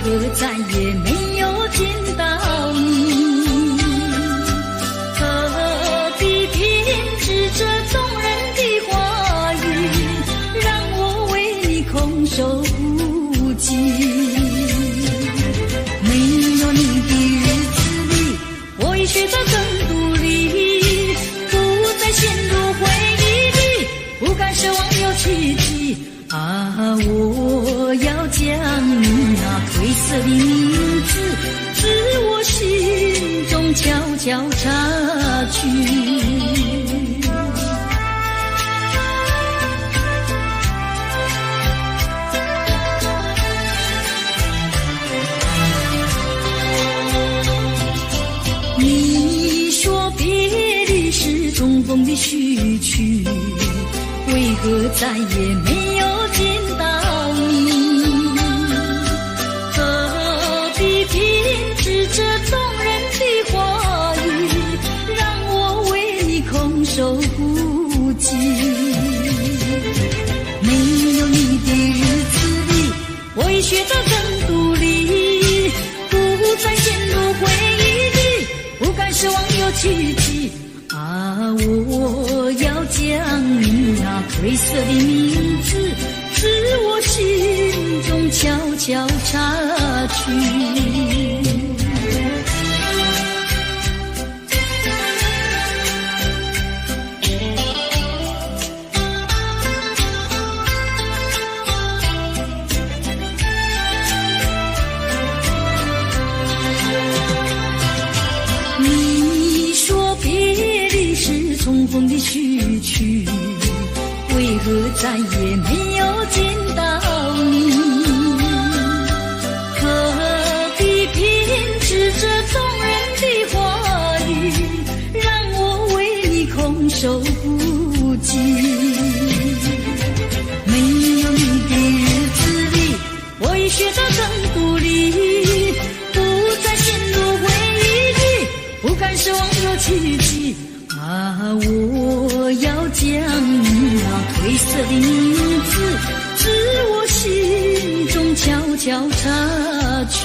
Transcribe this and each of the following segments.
何再也没有见到你？何必偏执这动人的话语，让我为你空守不及？没有你的日子里，我已学得更独立，不再陷入回忆里，不敢奢望有奇迹。啊，我要将你那褪色的名字，自我心中悄悄擦去。你说别离是中风的序曲，为何再也没有见到你？何必偏执这动人的话语，让我为你空守不及？没有你的日子里，我已学得更独立，不再陷入回忆里，不敢奢望有奇迹。啊，我要将你那褪色的名字，自我心中悄悄擦去。重逢的序曲，为何再也没有见到你？何必偏执这动人的话语，让我为你空守不及？没有你的日子里，我已学得更独立，不再陷入回忆里，不敢奢望有奇迹。啊，我要将你那褪色的名字，自我心中悄悄擦去。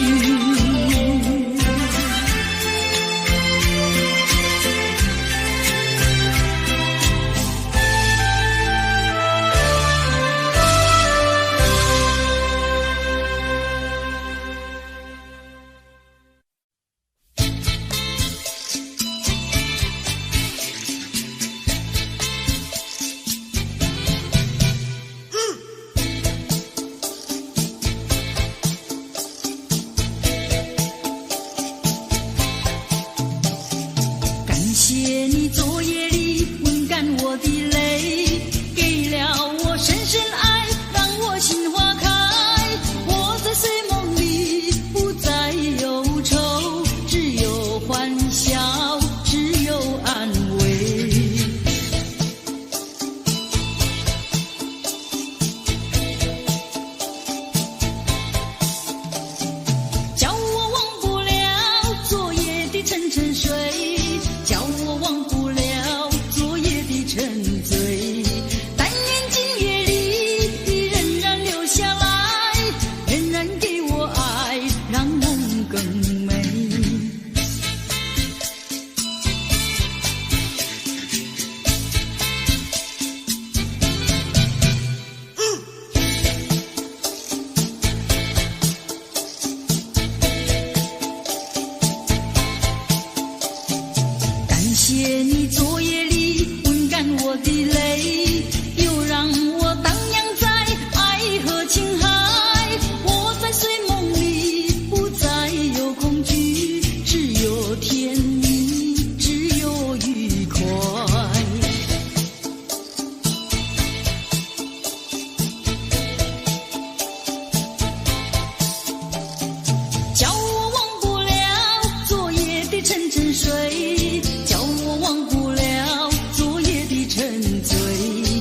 沉睡，叫我忘不了昨夜的沉醉。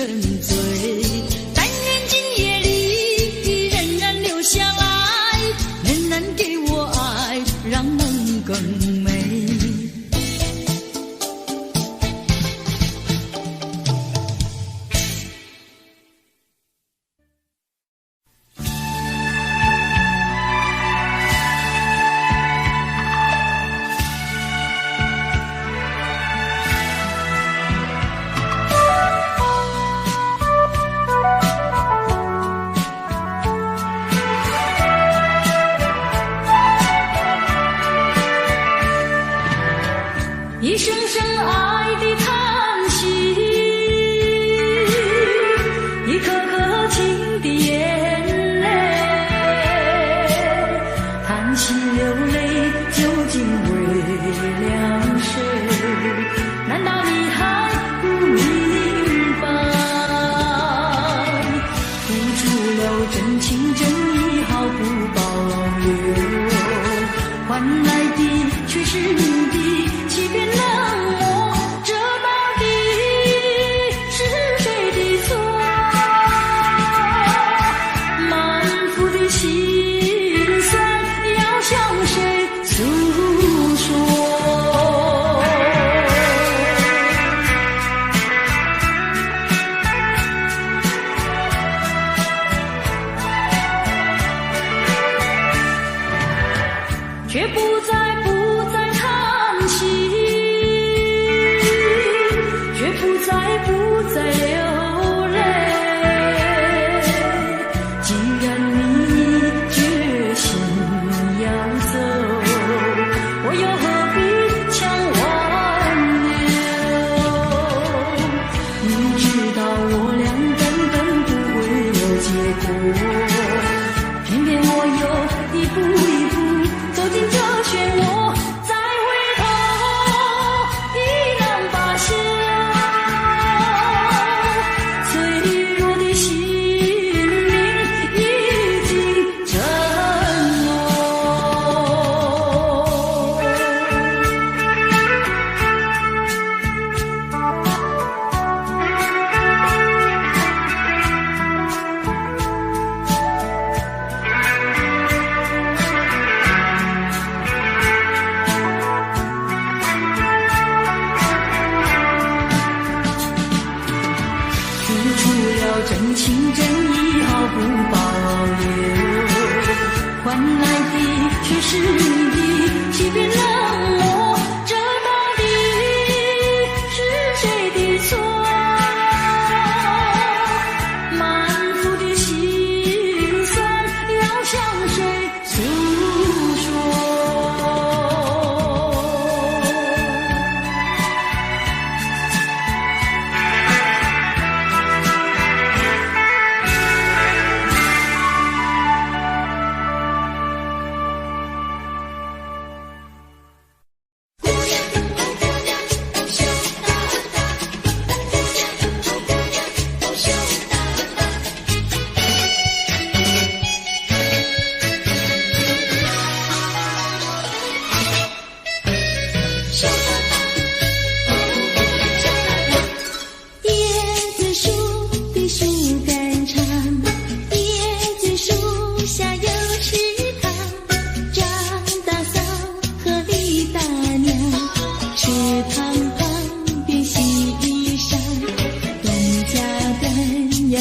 沉醉。但愿今夜里仍然留下来，仍然给我爱，让梦更美。一声声爱的叹息，一颗颗情的眼泪，叹息流泪究竟为了谁？难道你还不明白？付出了真情真意毫不保留，换来的却是你的欺骗冷漠，这到底是谁的错？满腹的心酸要向谁诉说？却不再叹息，却不再流泪。既然你决心要走，我又何必强挽留？你知道我俩根本不会有结果，偏偏我又一步一步走进这漩涡，再回头已难罢休。脆弱的心灵已经沉落。真情真意毫不保留，换来的却是你的欺骗冷漠，这到底是谁的错？满腹的心酸要向谁诉说？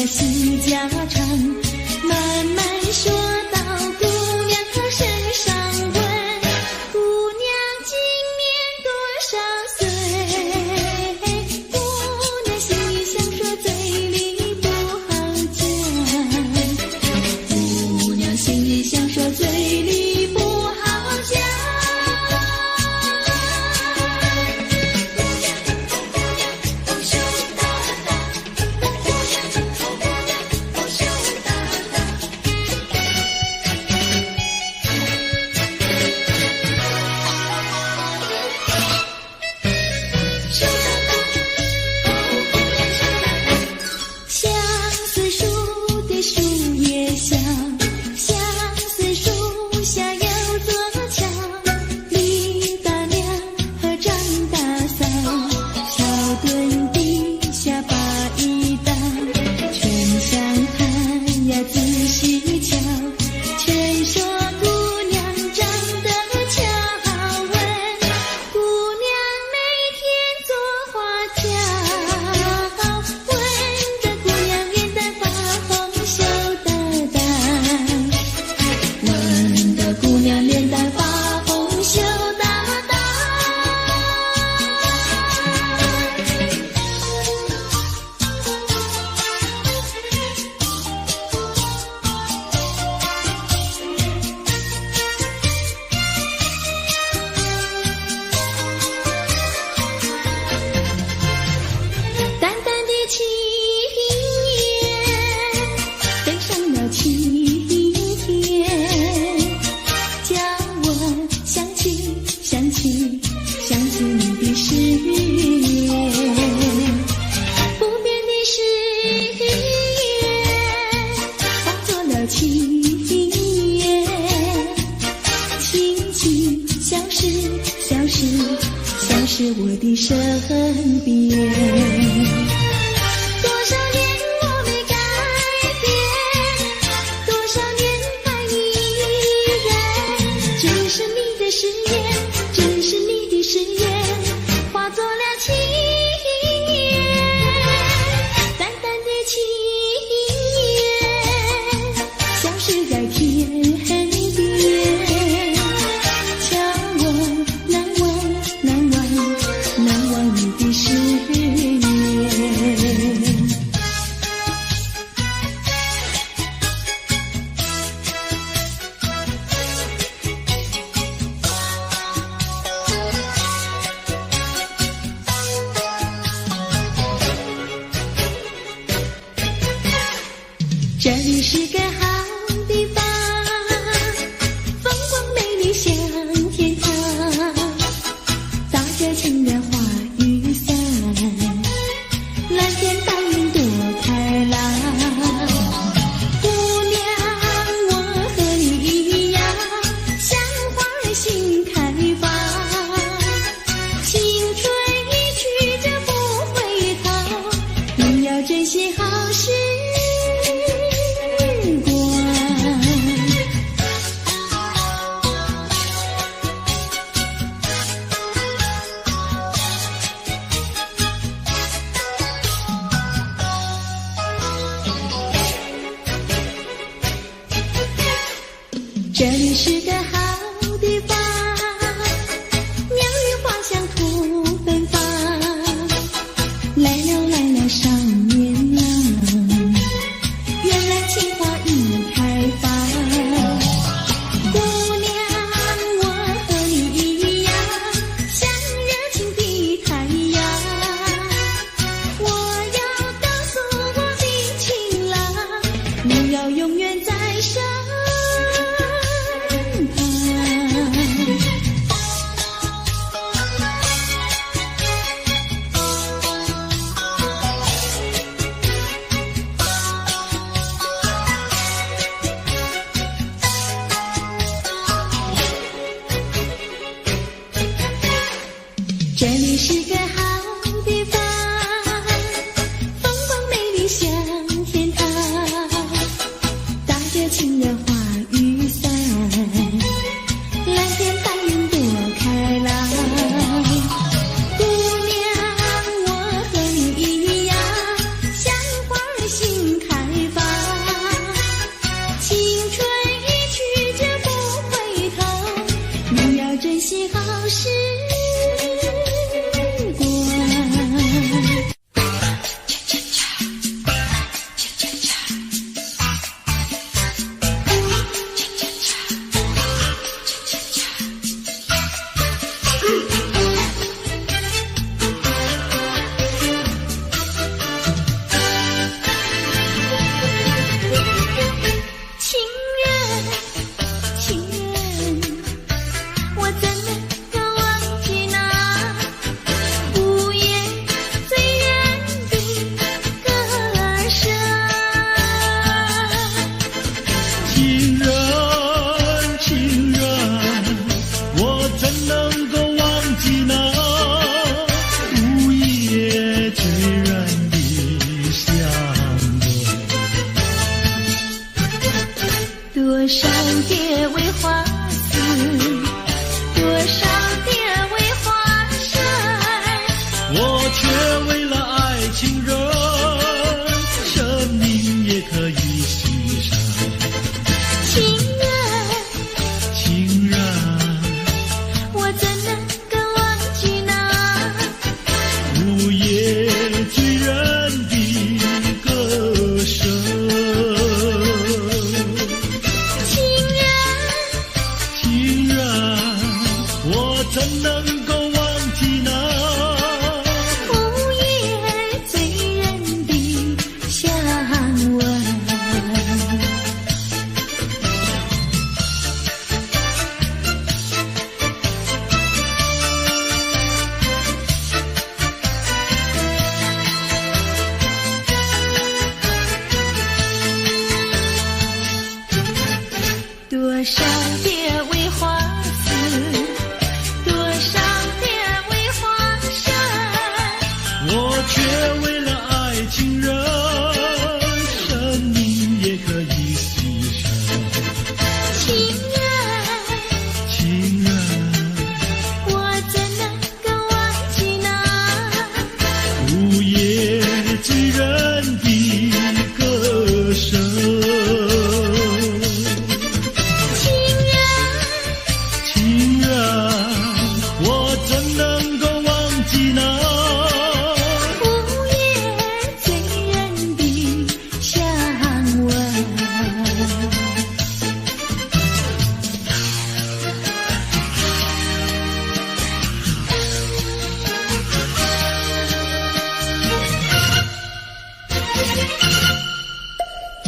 细家常，慢慢说到姑娘她身上问，姑娘今年多少岁？姑娘心里想说，嘴里不好讲。姑娘心里想说，嘴里不好讲。身边。多少年我没改变，多少年爱你依然。这是你的誓言，这是你的誓言，化作了情缘，淡淡的情缘，消失在天边。这里是个好地方，风光美丽像天堂，大家情人花雨伞，蓝天白云多开朗。姑娘，我和你一样，像花儿心开放，青春一去就不回头，你要珍惜好事。这里是个好地方，鸟语花香吐芬芳，来了少年郎，原来情花已开放。姑娘，我和你一样，像热情的太阳，我要告诉我的情郎，你要永远在身这里是个好地方，风光美丽像天堂，大家情人花雨伞，蓝天白云多开朗。姑娘，我和你一样，像花儿心开放，青春一去就不回头，你要珍惜好事。多少蝶为花死，多少蝶为花伤，我却为了爱情人，生命也可以牺牲。情人，我怎能够忘记那午夜醉人的歌声？情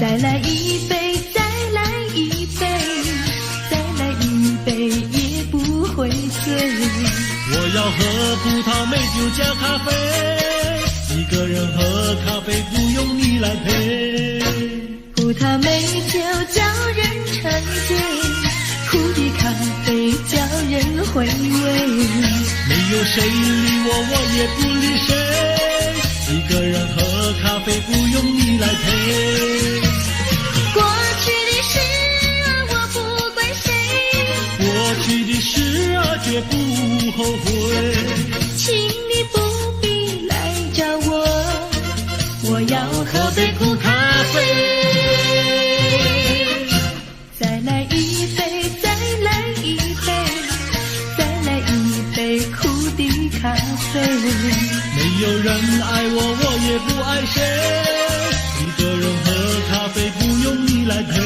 再来一杯，再来一杯，再来一杯也不会醉。我要喝葡萄美酒加咖啡，一个人喝咖啡不用你来陪。葡萄美酒叫人沉醉，苦的咖啡叫人回味。没有谁理我，我也不理谁，一个人喝咖啡不用你来陪。过去的事啊，我不怪谁，过去的事啊，绝不后悔。请你不必来找我，我要喝杯苦咖啡。再来一杯，再来一杯，再来一杯苦的咖啡。没有人爱我，我也不爱谁，一个人喝咖啡不用你来陪。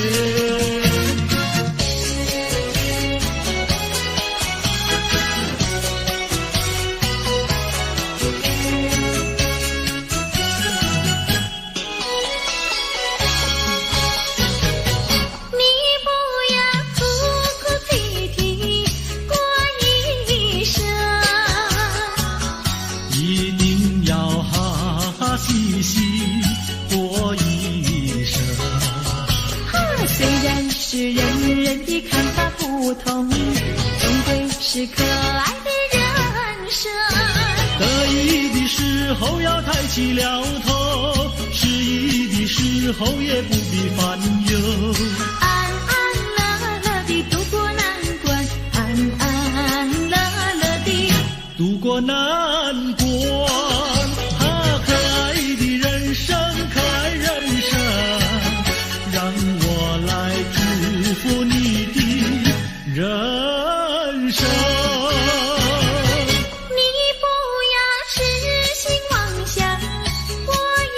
虽然是人人的看法不同，终归是可爱的人生。得意的时候要抬起了头，失意的时候也不必烦忧。安安乐乐地度过难关，安安乐乐地度过难关。可爱的人生，可爱人生，让我来祝福你的人生。你不要痴心妄想过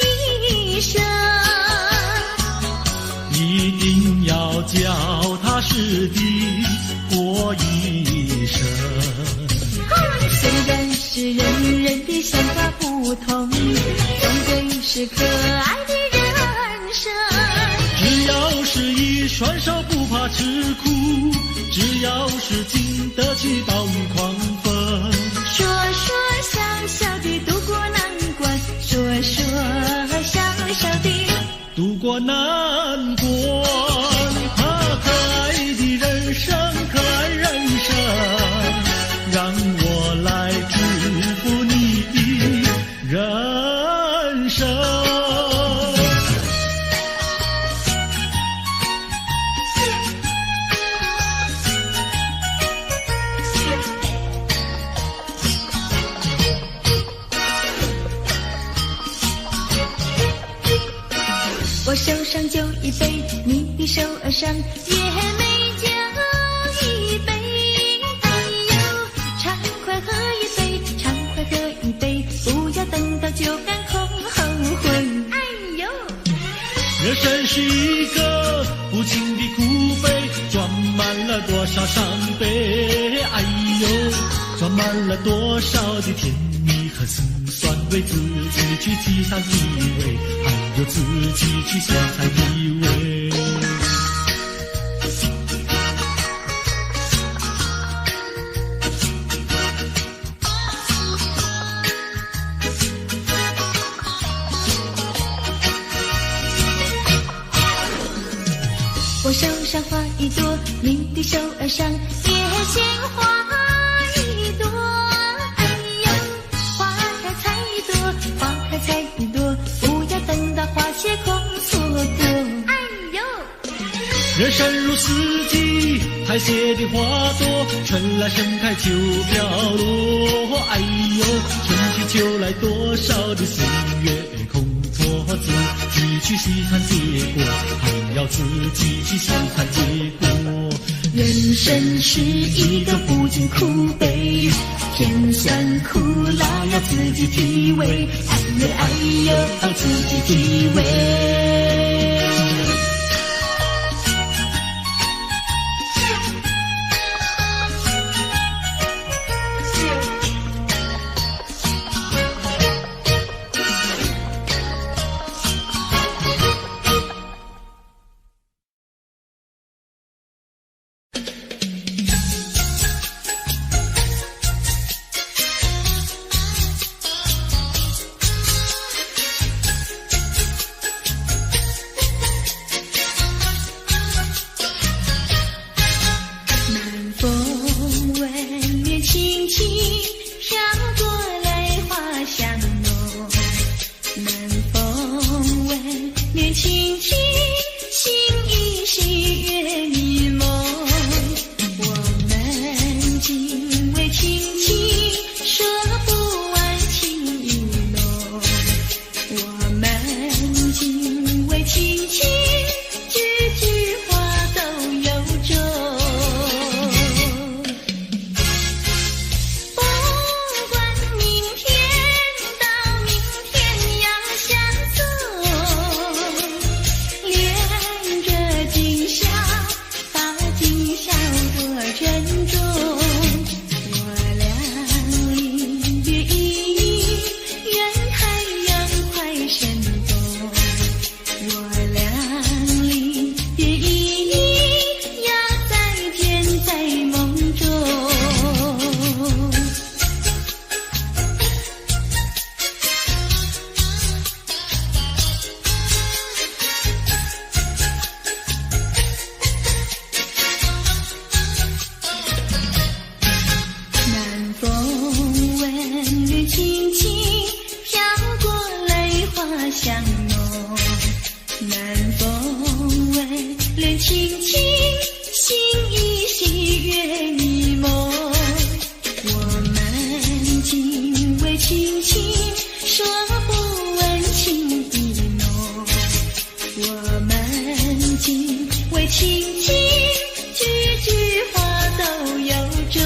一生，一定要脚踏实地过一生。虽然是人人的想法不同，终归是可爱的人生。只要是一双手不怕吃苦，只要是经得起暴雨狂风。说说笑笑地度过难关，说说笑笑地度过难关。可爱的人生，可爱人生，让我来祝福你的人生。我手上就一杯，你的手儿上也没就一杯。哎呦，畅快喝一杯，畅快喝一杯，不要等到酒干空后悔。哎呦，人生是一个无情的苦杯，装满了多少伤悲。哎呦，装满了多少的甜蜜和辛酸，为自己去体尝体味，还有自己去欣赏体味。我手上花一朵，你的手儿上也鲜花一朵。哎呦，花开采一朵，花开采一朵，不要等到花谢空错过。哎呦，人生如四季，苔谢的花朵，春来盛开秋飘落。哎呦，春去秋来，多少的岁月空错，自己去细看结果，还要自己去细看结果。人生是一个不尽苦悲，甜酸苦辣要自己体味。哎呦哎呦，自己体味。恋亲亲，心依喜悦迷蒙。我们今为亲亲，说不完情意浓。我们今为亲亲，句句话都有种。香浓，南风微，恋亲亲，心依喜悦迷蒙。我们今为亲亲，说不完情意浓。我们今为亲亲，句句话都有种。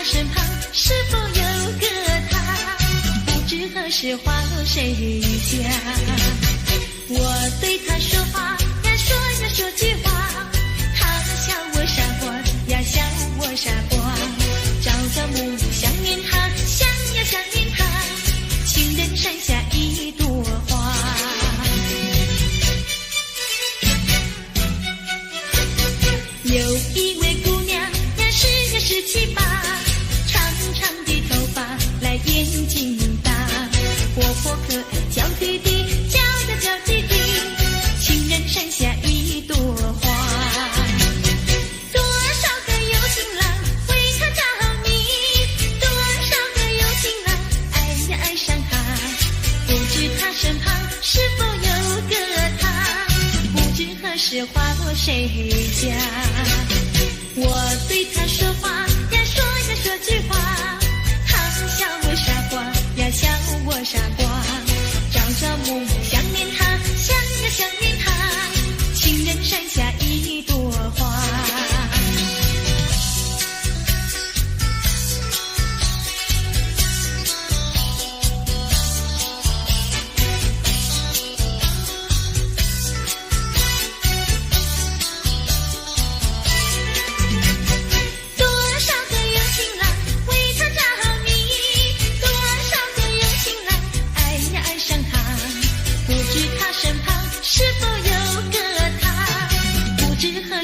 他身旁是否有个他，不知何时花落谁家。我对他说话呀说句话，他笑我傻瓜呀笑我傻瓜，朝朝暮暮想念他，想呀想念他，情人山下一朵花。有一位姑娘呀17、18，长长的头发来眼睛大，活泼可爱娇滴滴，娇滴滴，情人山下一朵花。多少个有情郎为她着迷，多少个有情郎爱呀爱上她，不知她身旁是否有个他，不知何时花落谁家。我对他说话呀说句话，他笑我傻瓜呀笑我傻瓜，朝朝暮暮想念他，想呀想念他，情人山下一朵花。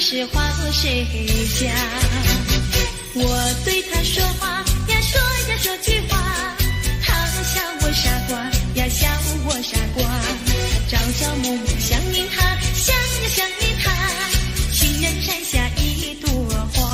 是花落谁家。我对他说话呀说句话，他笑我傻瓜呀笑我傻瓜，朝朝暮暮想念他，想呀想念他，情人山下一朵花。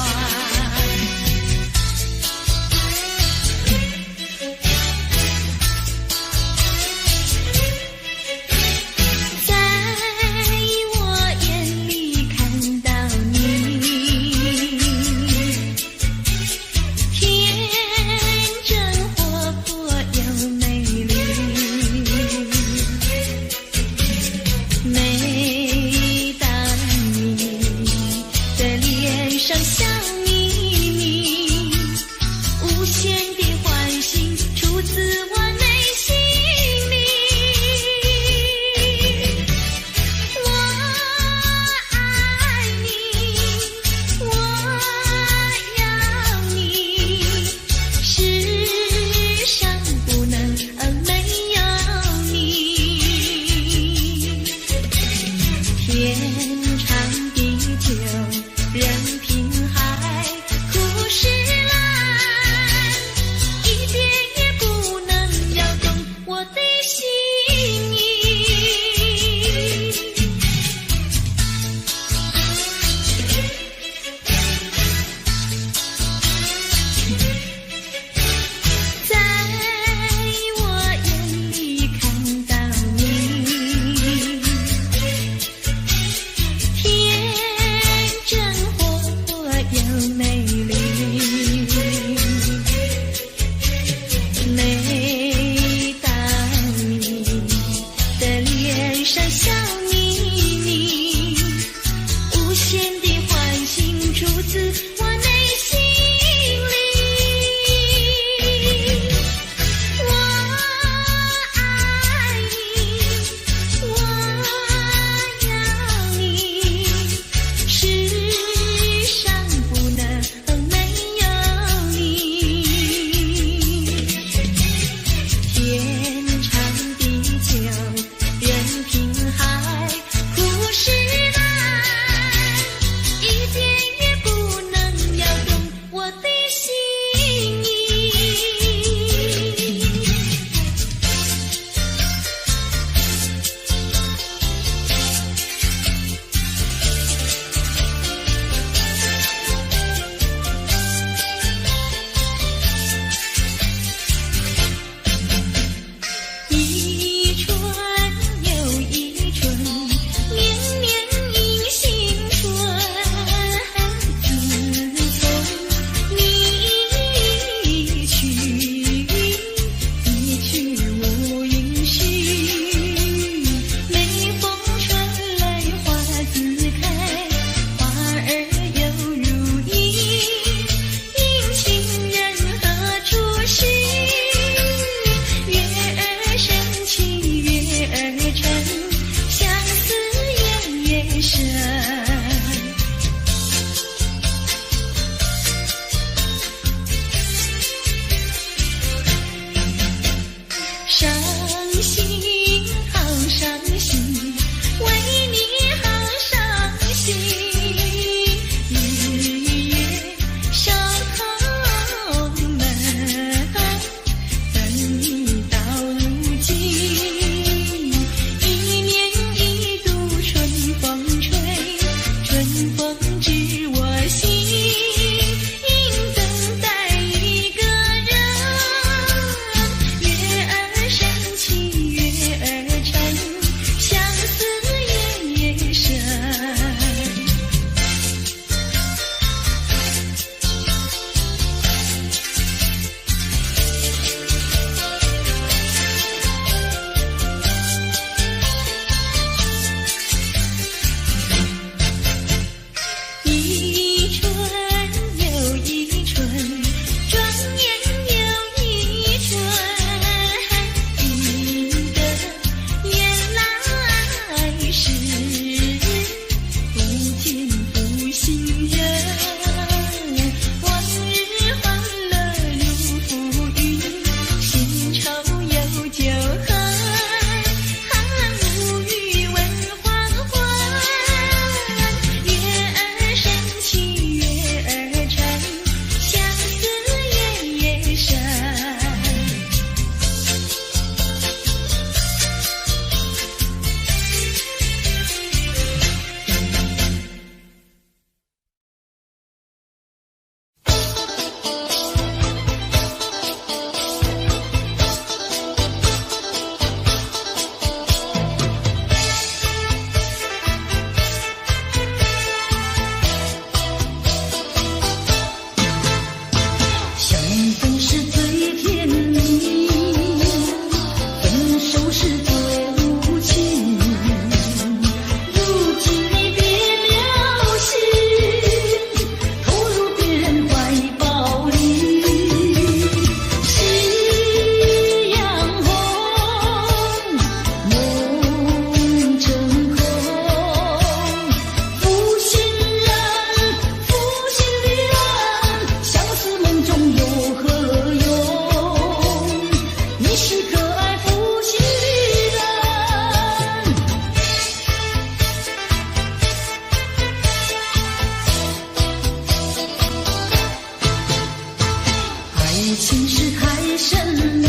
情是太神秘，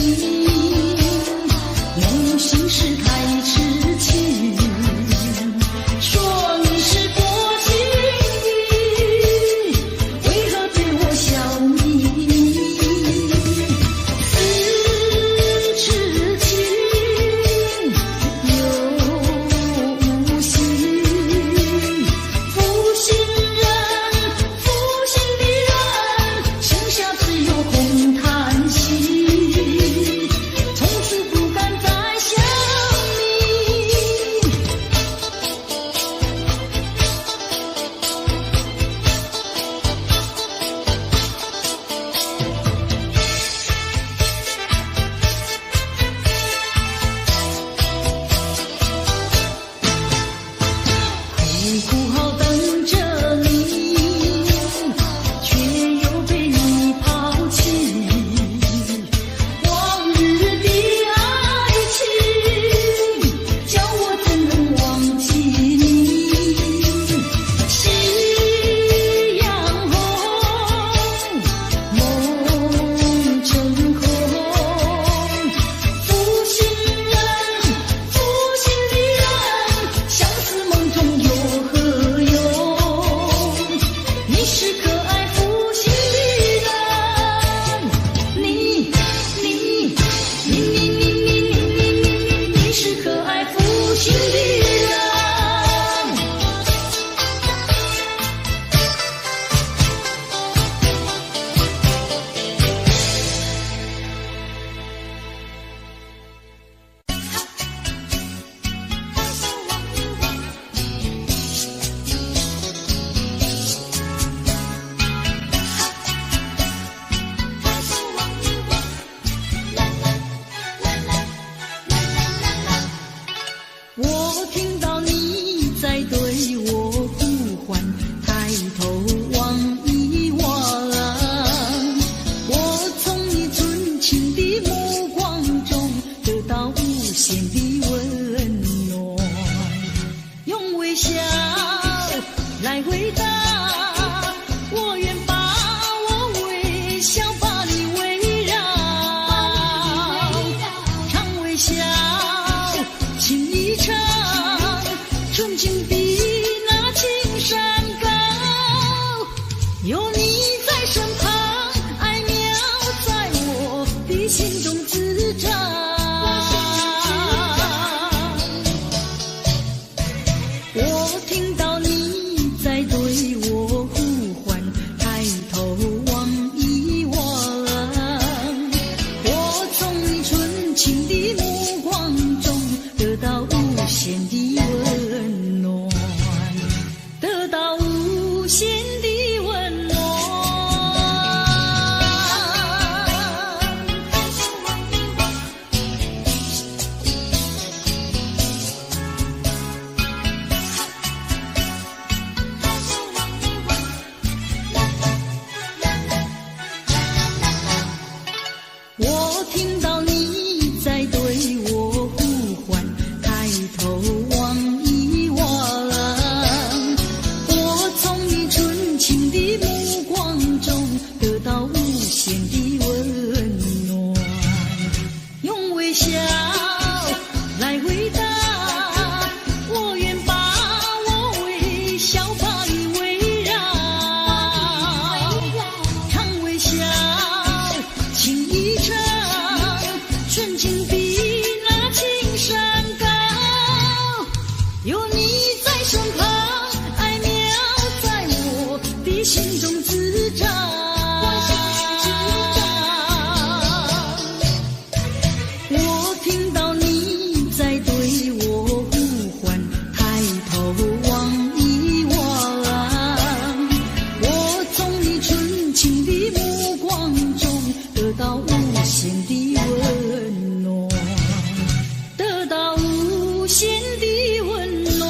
有心事太痴情，说你是多情的，为何对我笑眯？似痴情又无心，负心人，负心的人，剩下只有空叹息，从此不敢再想你。苦苦好等着你，却又被你抛弃。往日的爱情，叫我怎能忘记你？夕阳红，梦成空。负心人，负心的人，相思梦中有何用？你是可爱负心的人，你是可爱负心的人。我听到你在对我呼唤，抬头望一望，我从你纯情的目光中得到无限的温暖，用微笑来回答，我愿把我微笑把你围绕，常微笑情一场，纯情比那青山高，有你在身旁，爱妙在我的心中滋长。我听到你在对我呼唤，抬头望一望，我从你纯情的目光中得到无限的温暖，得到无限的温暖。我听到你在对我呼唤，抬头望一望，我从你纯情的目光中得到无限的温暖，用微笑来回答，我愿把我微笑把你围绕，常微笑情一场，纯情比那青山高，有你在身旁，爱妙在我的心中滋长。我听到你在对我呼唤，抬头望一望，我从你纯情的目光中得到无限的温暖，得到无限的温暖。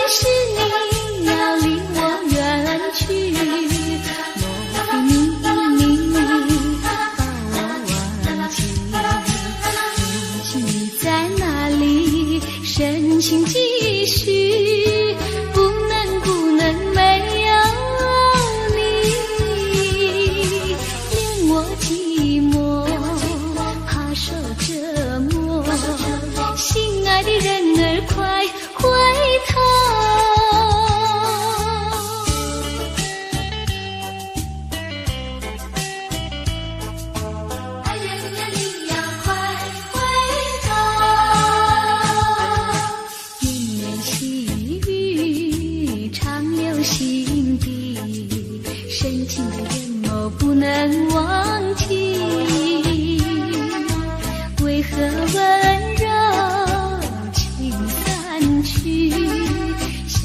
是你要离我远去，莫非你把我忘记？如今你在哪里？深情继续，不能没有你，令我寂寞，怕受折磨。心爱的人儿，快回头！哎呀呀，你要快回头！绵绵细雨长留心底，深情的眼眸不能忘记。为何温柔情散去，消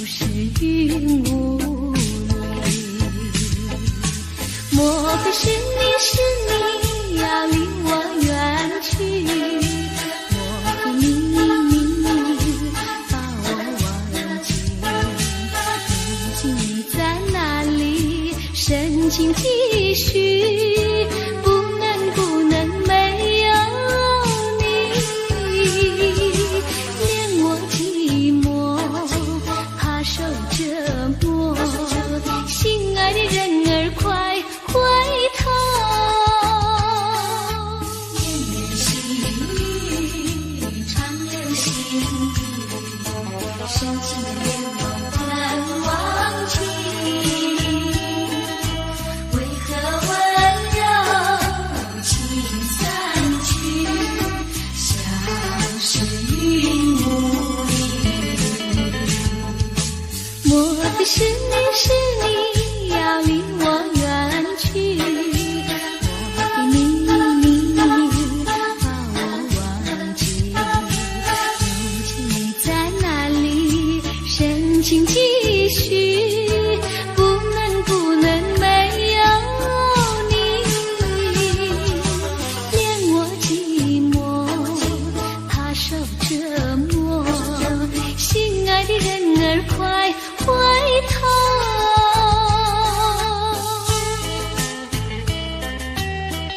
失云雾里？莫非是你要离我远去？莫非你把我忘记？如今你在哪里？深情继续，不能没有你，令我寂寞，怕受折磨。心爱的人儿，快回头！绵绵细雨长留心底，深情的眼眸不能忘记。为何温柔情散去，消失云雾里？莫非是你要离我远去？莫非你把我忘记？如今你在哪里？深情继续，不能没有你，令我寂寞，怕受折磨。心爱的人儿，快回头！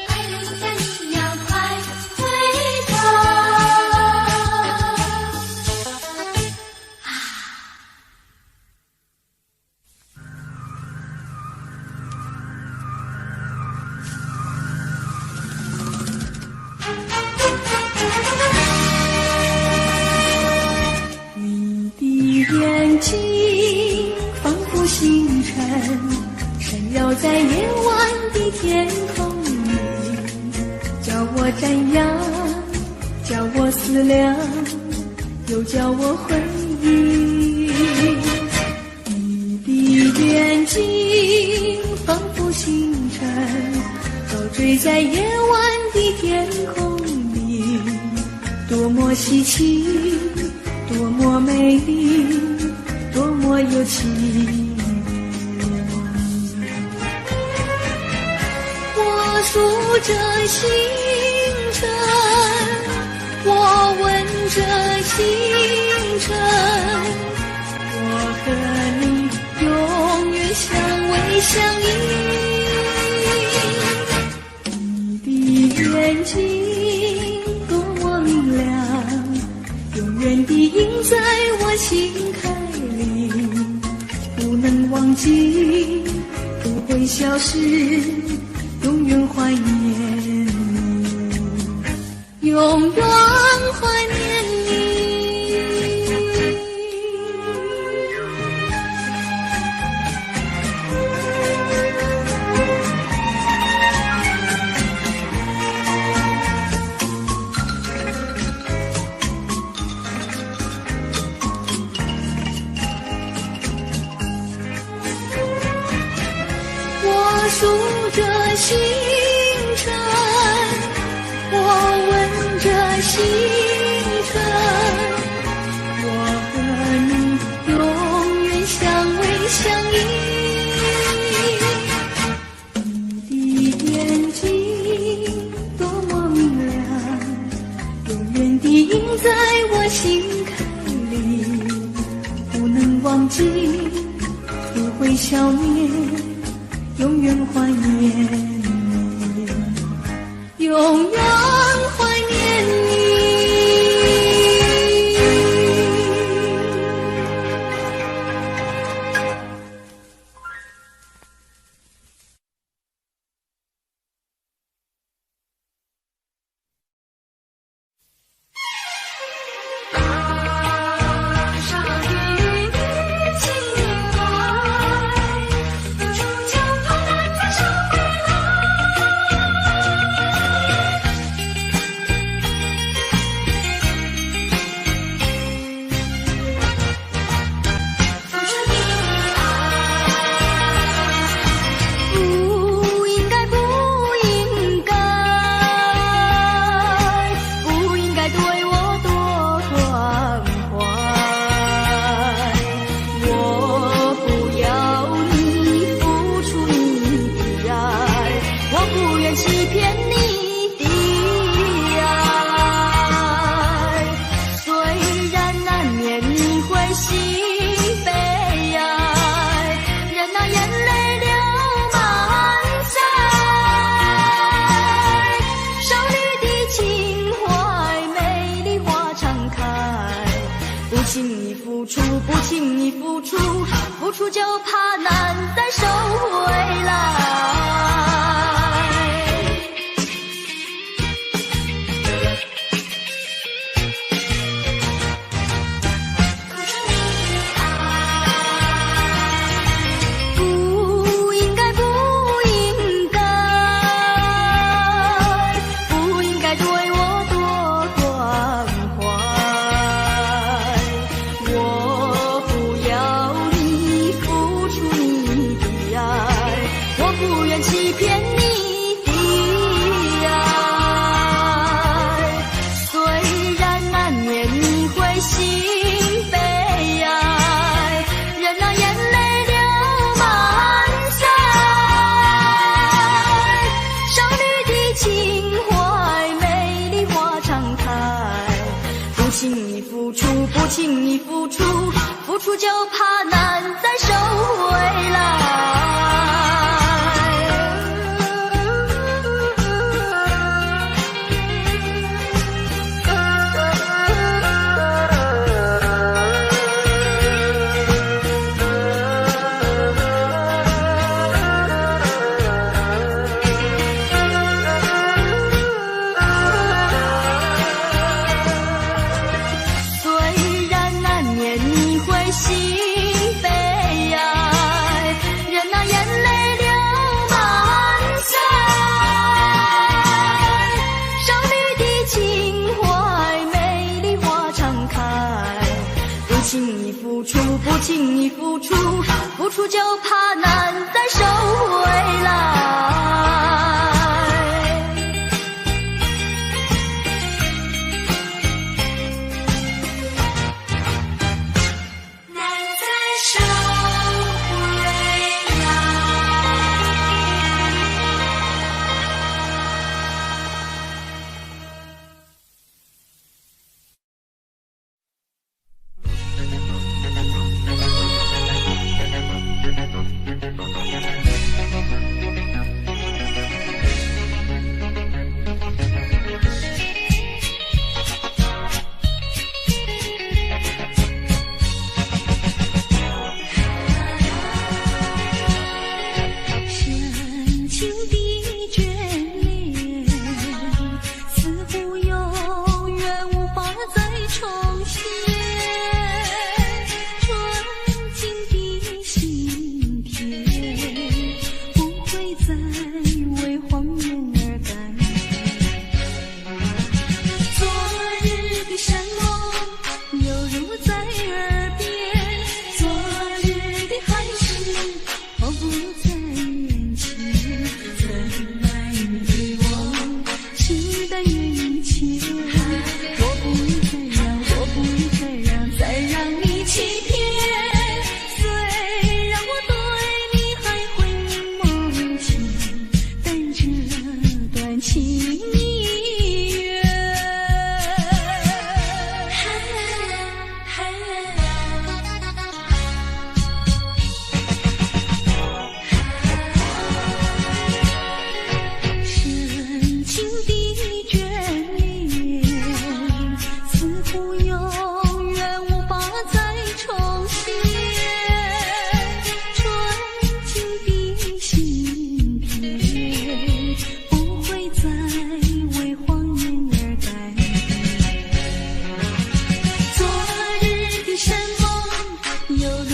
哎呀呀，你要快回头！你的眼睛仿佛星辰，缠绕在夜晚的天空里，叫我瞻仰，叫我思量，又叫我回忆。你的眼睛仿佛星辰，高坠在夜晚的天空里，多么稀奇，多么美丽，多么有情。我数着星辰，我闻着星辰，我和你永远相偎相依。你的眼睛多么明亮，永远地印在我心坎里，不能忘记，不会消失，永远怀念你，永远怀念你。我数着星辰，我闻着星辰，忘记，不会消灭，永远怀念你，永远怀念你。付出就怕难再收回来。不应该，不应该，不应该对我多关怀。我不要你付出你的爱，我不愿欺骗你的爱。虽然难免你会心悲哀，任那眼泪流满腮。少女的情怀，美丽花常开。不轻易付出，不轻易付出，付出就怕难再收回来。虽然难免你会心悲哀，任那眼泪流满腮。少女的情怀，美丽花常开。不轻易付出，不轻易付出，付出就怕难再收回来。难再收回来。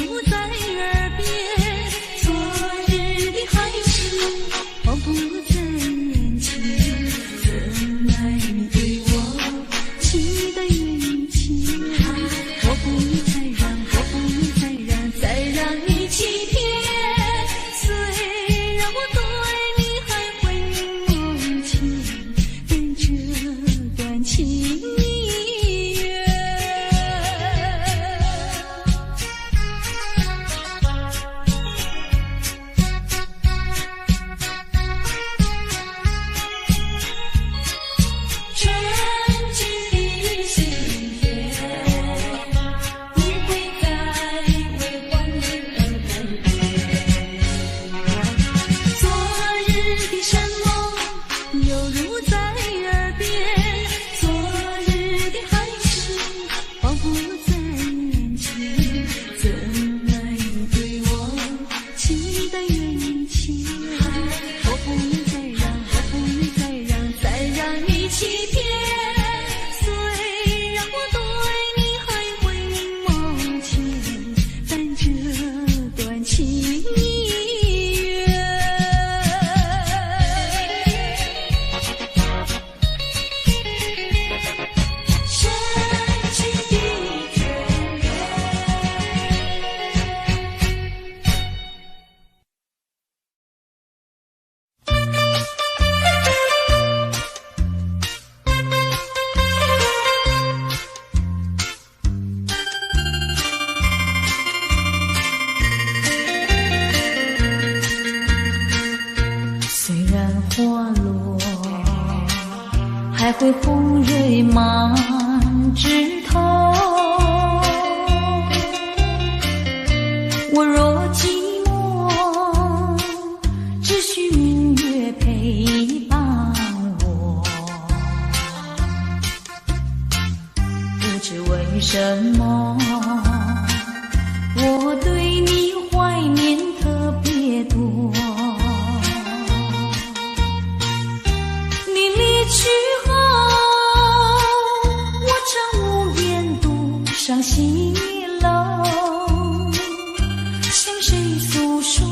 如在耳边，昨日的海市仿佛在眼前，怎奈你对我期待缘浅，我不能再让，我不能再让，再让你欺骗。虽然我对你还会梦牵，但这段情缘，纯净的心愿，不会再为欢恋而改变。昨日的山盟犹如在耳边，昨日的海市仿佛在眼前，怎奈你对我期待缘浅，我不能再让，我不能再让，再让你欺骗。虽然我对你还会梦牵，但这段情缘，深情的眷恋。虽然花落，还会红蕊满枝头。我若寂寞，只需明月陪伴我。不知为什么，我对你怀念特别多。你离去后，我常无言独上西楼，向谁诉说？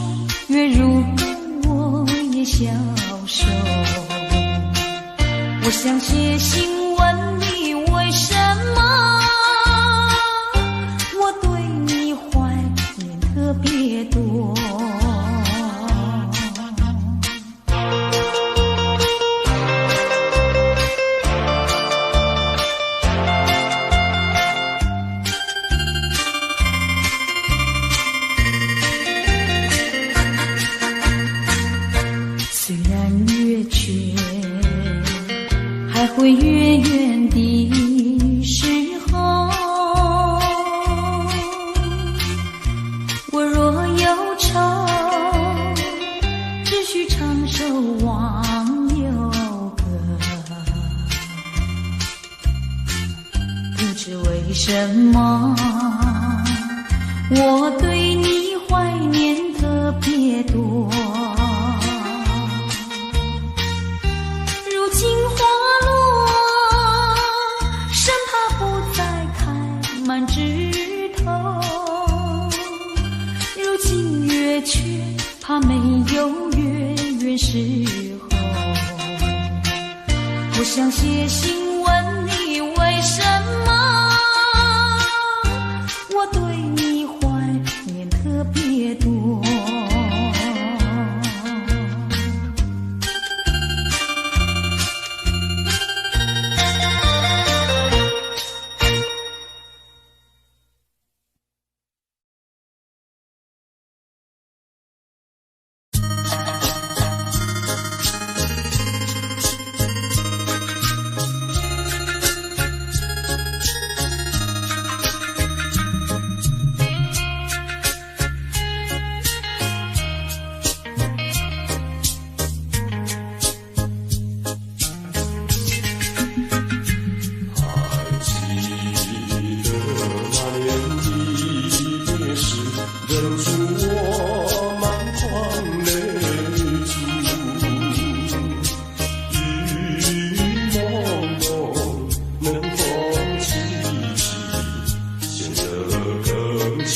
月如歌，我也消瘦。我想写信问你，为什么我对你怀念特别多？虽然月缺，还会远远的时候，我若忧愁，只需唱首忘忧歌。不知为什么，我对你怀念特别多。如今花落，生怕不再开满枝头。如今月缺，怕没有月圆时候。我想写信问你，为什么我对你怀念特别多？能放弃，显得更凄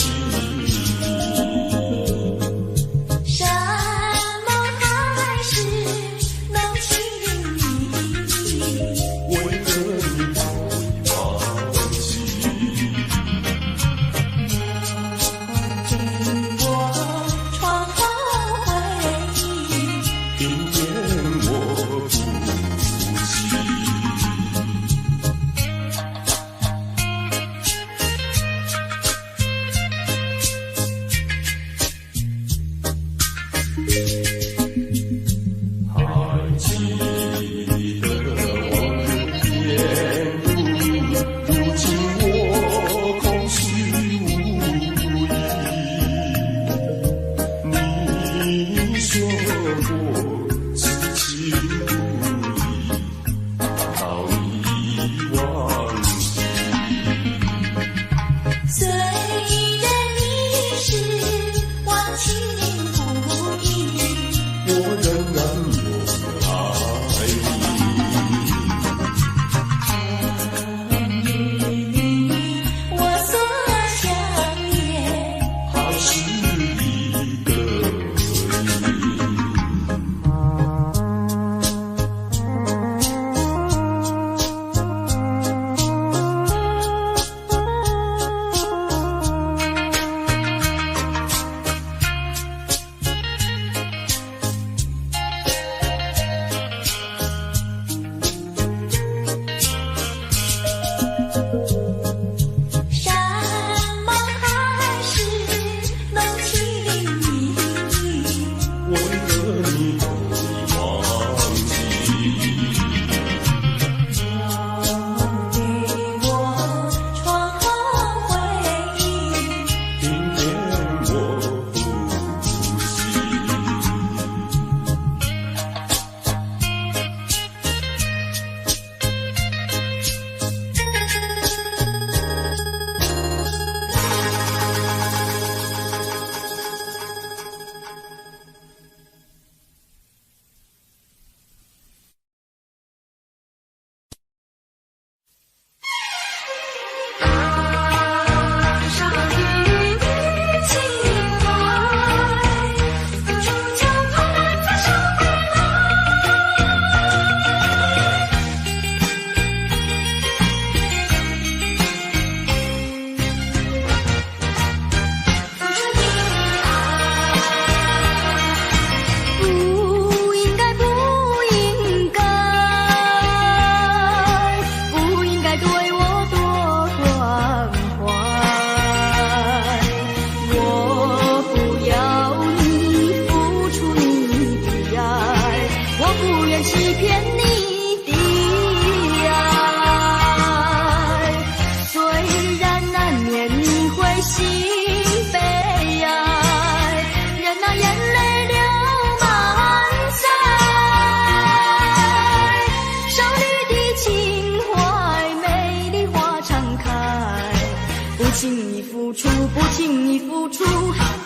轻易付出，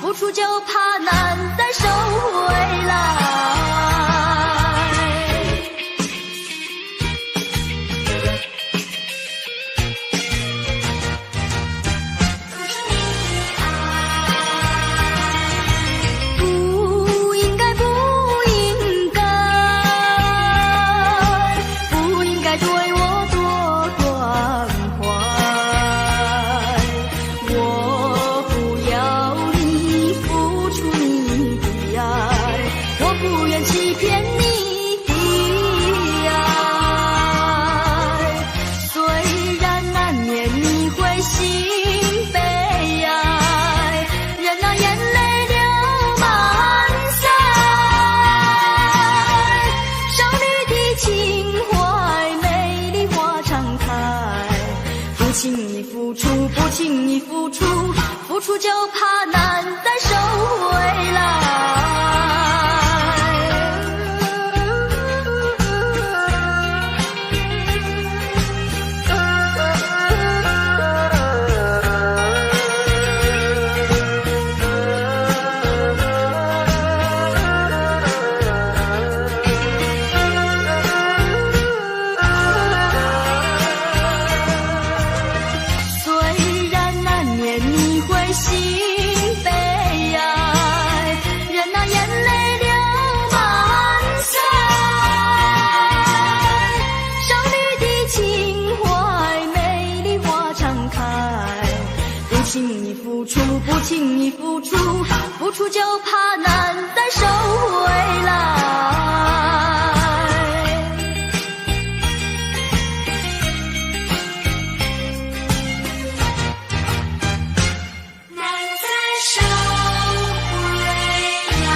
付出就怕难再收回来。不轻易付出，付出就怕难再收回来。不轻易付出，付出就怕难再收回来。难再收回来。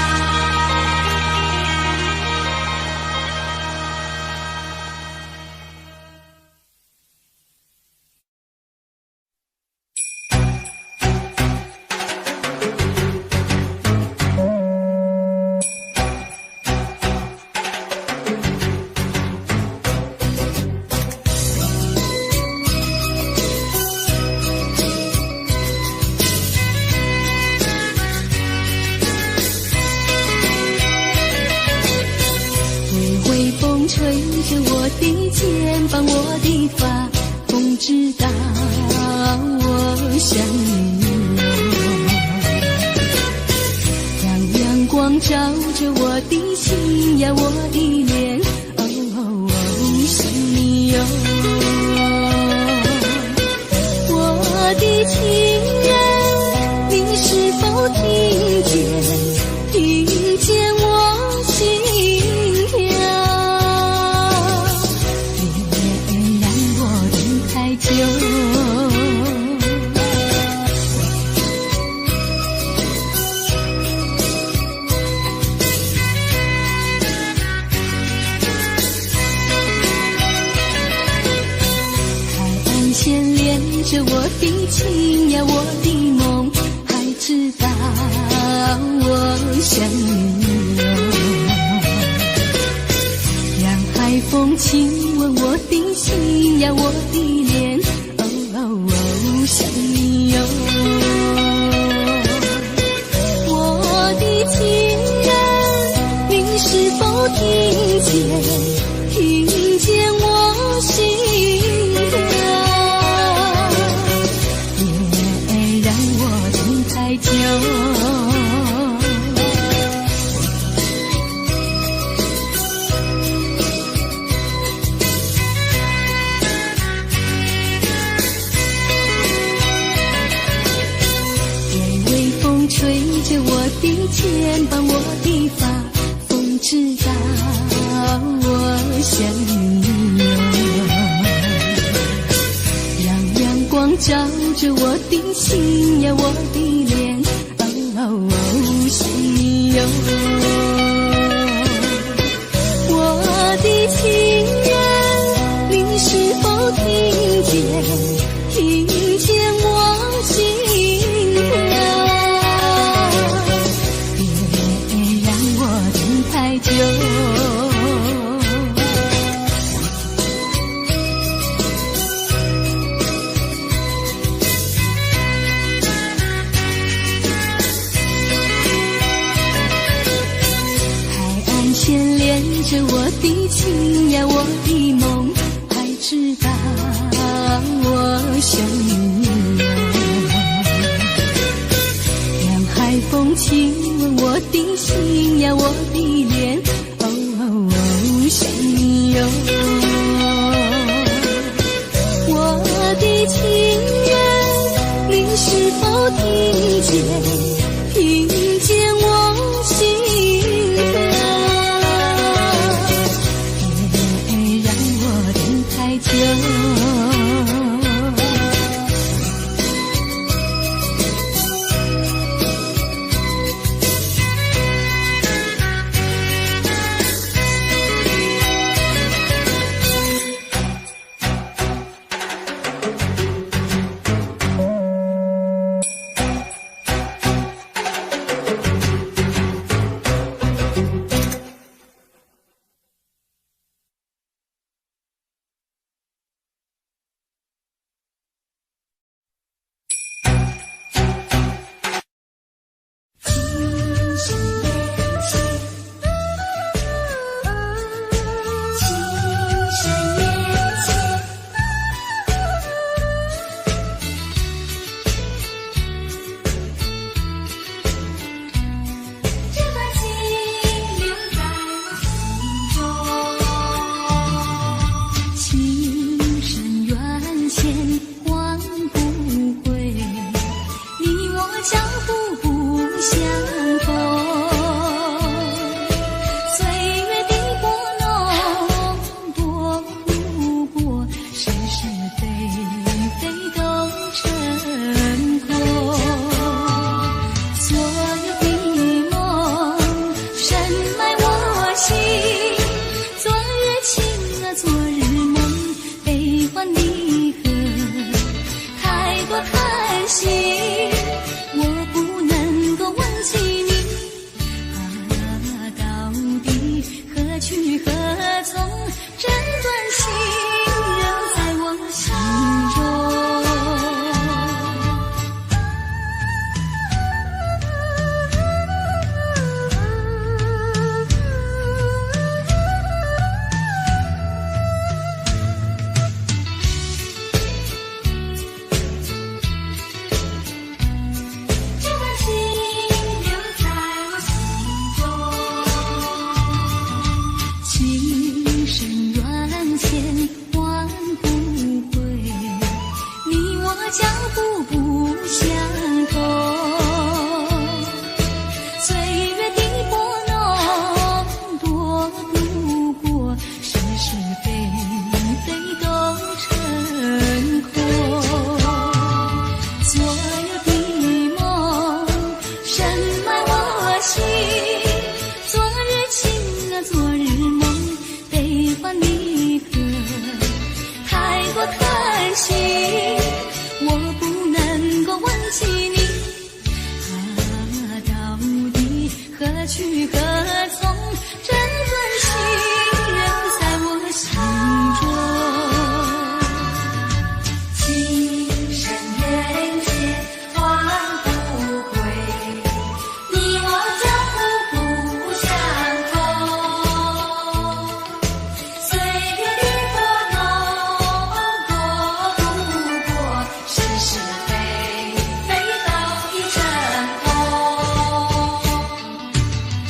吹着我的肩膀，我的发，风知道我想你。让阳光照着我的心呀，我的脸，想你哟。我的情人，你是否听见？听见我心跳？海岸线连着我的情呀，我的梦，还知道我想你哟。让海风亲吻我的心呀，我的脸，想你哟。我的情人，你是否听见？听见我心跳？别让我等太久。吹着我的肩膀，我的发，风知道我想你哟。让阳光照着我的心呀，我的脸，想你哟。我的情人，你是否听见？听见我心跳？太久，着我的情呀，我的梦，还知道我想你呀。让海风亲吻我的心呀，我的脸，想你哟。我的情人，你是否听见我心跳？别让我等太久。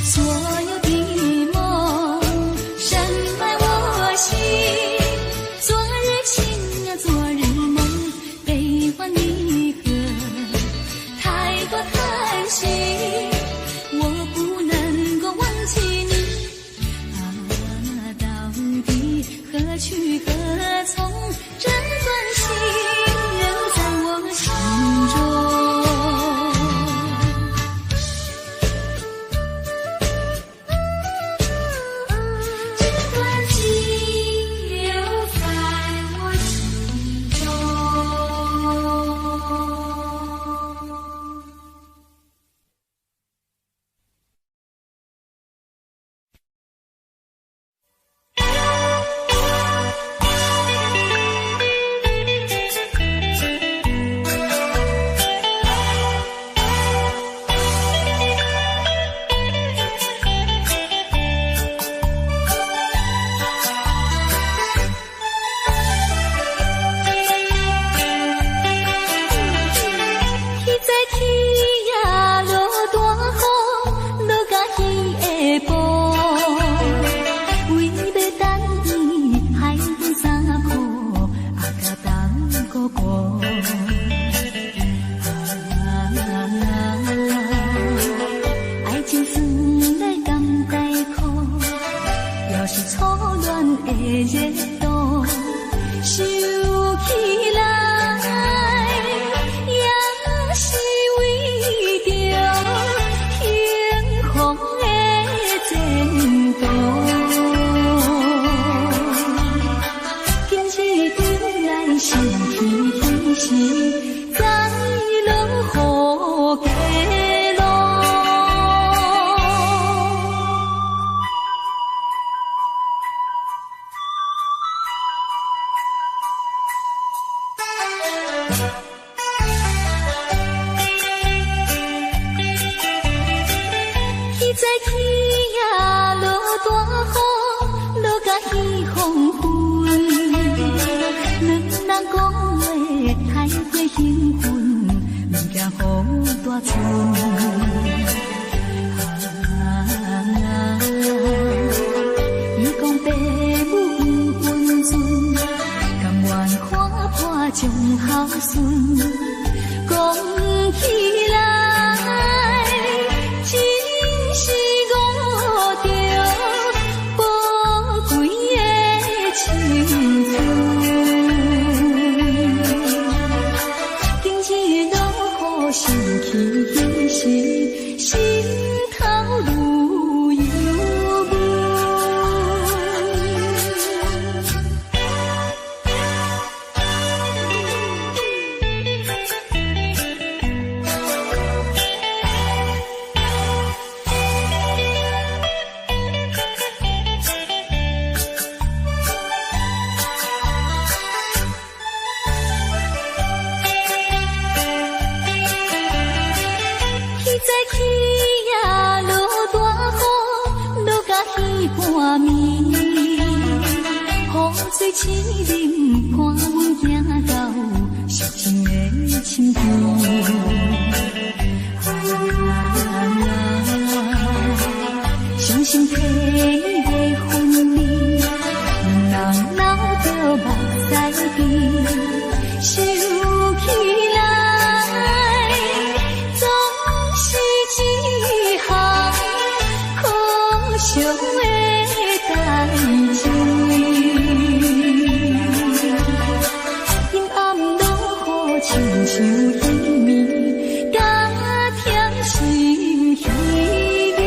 所有大雨，落甲彼黄昏，两人讲话太过兴奋，毋惊雨大春。伊讲爸母有温存，甘愿看破将孝顺，讲起来真是误着宝贵的青春。经一路雨心起时，心头愈忧闷。半暝，雨水清冷，伴阮行到熟情的深边。伤心体的分离，两人流着目屎边，想起来总是一项可惜的代志。阴暗落雨，亲像彼暝，加添心稀微。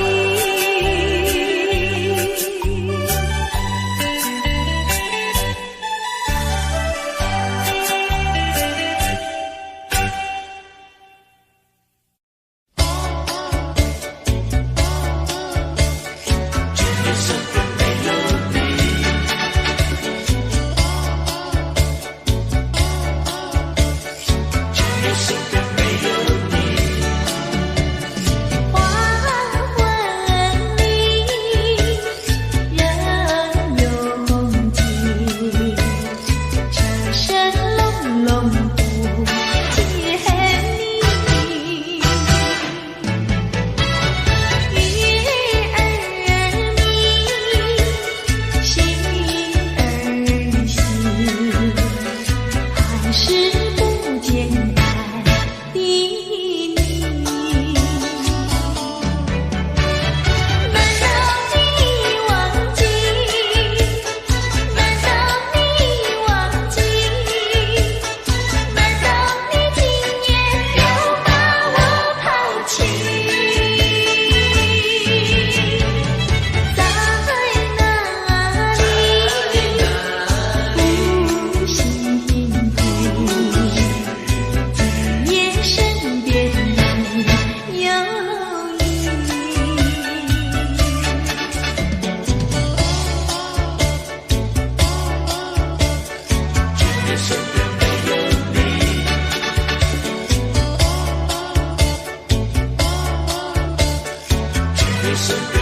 身边